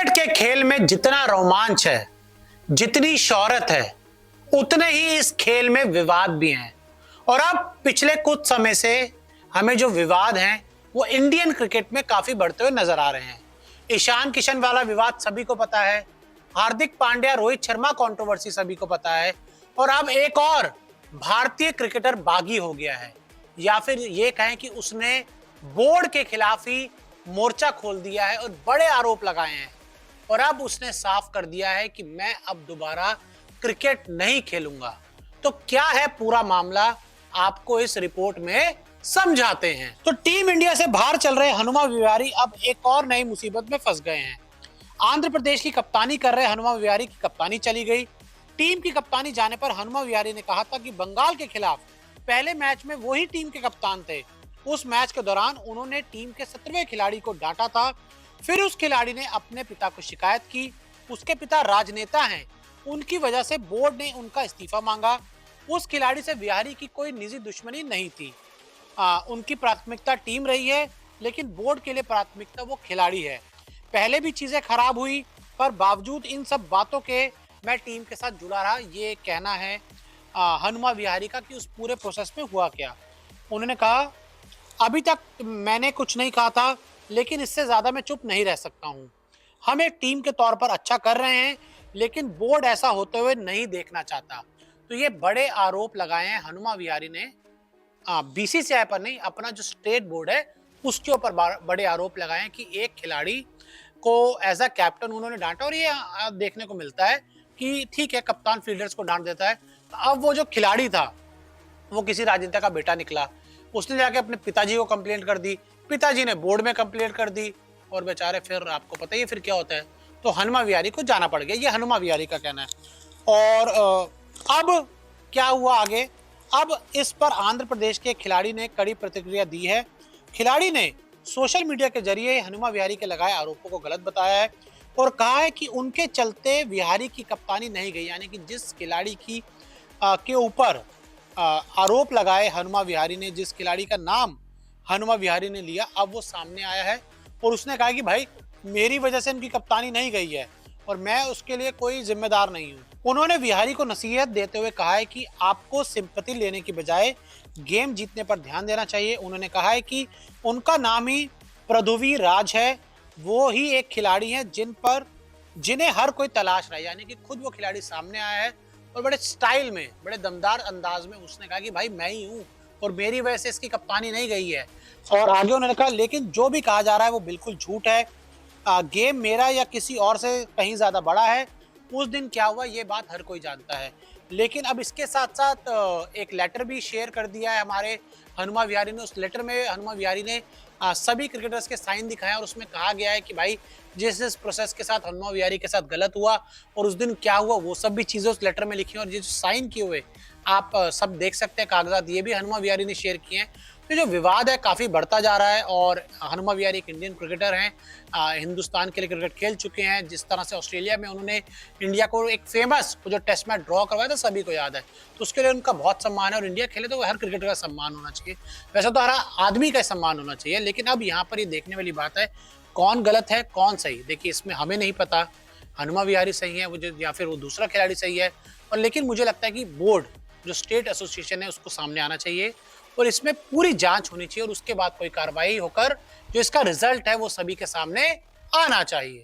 Cricket के खेल में जितना रोमांच है, जितनी शोहरत है, उतने ही इस खेल में विवाद भी हैं। और अब पिछले कुछ समय से हमें जो विवाद हैं वो इंडियन क्रिकेट में काफी बढ़ते हुए नजर आ रहे हैं। ईशान किशन वाला विवाद सभी को पता है, हार्दिक पांड्या रोहित शर्मा कंट्रोवर्सी सभी को पता है, और अब एक और भारतीय क्रिकेटर बागी हो गया है, या फिर ये कहें कि उसने बोर्ड के खिलाफ ही मोर्चा खोल दिया है और बड़े आरोप लगाए हैं। और अब उसने साफ कर दिया है कि मैं अब दोबारा क्रिकेट नहीं खेलूंगा। तो क्या है पूरा मामला, आपको इस रिपोर्ट में समझाते हैं। तो टीम इंडिया से बाहर चल रहे हनुमा विहारी अब एक और नई मुसीबत में फंस गए हैं। आंध्र प्रदेश की कप्तानी कर रहे हनुमा विहारी की कप्तानी चली गई। टीम की कप्तानी जाने पर हनुमा विहारी ने कहा था कि बंगाल के खिलाफ पहले मैच में वही टीम के कप्तान थे। उस मैच के दौरान उन्होंने टीम के 17वें खिलाड़ी को डांटा था। फिर उस खिलाड़ी ने अपने पिता को शिकायत की। उसके पिता राजनेता हैं, उनकी वजह से बोर्ड ने उनका इस्तीफा मांगा। उस खिलाड़ी से विहारी की कोई निजी दुश्मनी नहीं थी। उनकी प्राथमिकता टीम रही है, लेकिन बोर्ड के लिए प्राथमिकता वो खिलाड़ी है। पहले भी चीजें खराब हुई, पर बावजूद इन सब बातों के मैं टीम के साथ जुड़ा रहा। ये कहना है हनुमा विहारी का कि उस पूरे प्रोसेस में हुआ क्या। उन्होंने कहा, अभी तक मैंने कुछ नहीं कहा था, लेकिन इससे ज्यादा मैं चुप नहीं रह सकता हूं। हम एक टीम के तौर पर अच्छा कर रहे हैं, लेकिन बोर्ड ऐसा होते हुए नहीं देखना चाहता। तो ये बड़े आरोप लगाए हैं हनुमा विहारी ने, बीसीसीआई पर नहीं, अपना जो स्टेट बोर्ड है उसके ऊपर बड़े आरोप लगाए हैं कि एक खिलाड़ी को एज अ कैप्टन उन्होंने डांटा। और ये देखने को मिलता है कि ठीक है, कप्तान फील्डर्स को डांट देता है। अब वो जो खिलाड़ी था वो किसी राजनेता का बेटा निकला, उसने जाके अपने पिताजी को कंप्लेंट कर दी, पिताजी ने बोर्ड में कंप्लेंट कर दी, और बेचारे फिर आपको पता ही फिर क्या होता है। तो हनुमा विहारी को जाना पड़ गया, ये हनुमा विहारी का कहना है। और अब क्या हुआ आगे, अब इस पर आंध्र प्रदेश के खिलाड़ी ने कड़ी प्रतिक्रिया दी है। खिलाड़ी ने सोशल मीडिया के जरिए हनुमा विहारी के लगाए आरोपों को गलत बताया है और कहा है कि उनके चलते विहारी की कप्तानी नहीं गई, यानी कि जिस खिलाड़ी की के ऊपर आरोप लगाए हनुमा विहारी ने, जिस खिलाड़ी का नाम हनुमा विहारी ने लिया, अब वो सामने आया है और उसने कहा कि भाई मेरी वजह से इनकी कप्तानी नहीं गई है और मैं उसके लिए कोई जिम्मेदार नहीं हूँ। उन्होंने विहारी को नसीहत देते हुए कहा है कि आपको सिंपैथी लेने की बजाय गेम जीतने पर ध्यान देना चाहिए। उन्होंने कहा है कि उनका नाम ही पृथ्वी राज है, वो ही एक खिलाड़ी है जिन्हें हर कोई तलाश रहा है, यानी कि खुद वो खिलाड़ी सामने आया है और बड़े स्टाइल में, बड़े दमदार अंदाज में उसने कहा कि भाई मैं ही हूँ और मेरी वजह से इसकी कप्तानी नहीं गई है। और आगे उन्होंने कहा, लेकिन जो भी कहा जा रहा है वो बिल्कुल झूठ है। गेम मेरा या किसी और से कहीं ज्यादा बड़ा है। उस दिन क्या हुआ ये बात हर कोई जानता है। लेकिन अब इसके साथ साथ एक लेटर भी शेयर कर दिया है हमारे हनुमा विहारी ने। उस लेटर में हनुमा विहारी ने सभी क्रिकेटर्स के साइन दिखाए और उसमें कहा गया है कि भाई जिस प्रोसेस के साथ हनुमा विहारी के साथ गलत हुआ और उस दिन क्या हुआ, वो सब भी चीजें उस लेटर में लिखी हैं। और ये जो साइन किए हुए आप सब देख सकते हैं कागजात, ये भी हनुमा विहारी ने शेयर किए हैं। तो जो विवाद है काफी बढ़ता जा रहा है और हनुमा विहारी एक इंडियन क्रिकेटर हैं, हिंदुस्तान के लिए क्रिकेट खेल चुके हैं। जिस तरह से ऑस्ट्रेलिया में उन्होंने इंडिया को एक फेमस जो टेस्ट मैच ड्रॉ करवाया था सभी को याद है, तो उसके लिए उनका बहुत सम्मान है। और इंडिया खेले तो हर क्रिकेटर का सम्मान होना चाहिए, वैसे तो हर आदमी का सम्मान होना चाहिए। लेकिन अब यहाँ पर ये देखने वाली बात है कौन गलत है कौन सही। देखिए इसमें हमें नहीं पता हनुमा विहारी सही है मुझे या फिर वो दूसरा खिलाड़ी सही है, और लेकिन मुझे लगता है कि बोर्ड जो स्टेट एसोसिएशन है उसको सामने आना चाहिए और इसमें पूरी जांच होनी चाहिए और उसके बाद कोई कार्रवाई होकर जो इसका रिजल्ट है वो सभी के सामने आना चाहिए।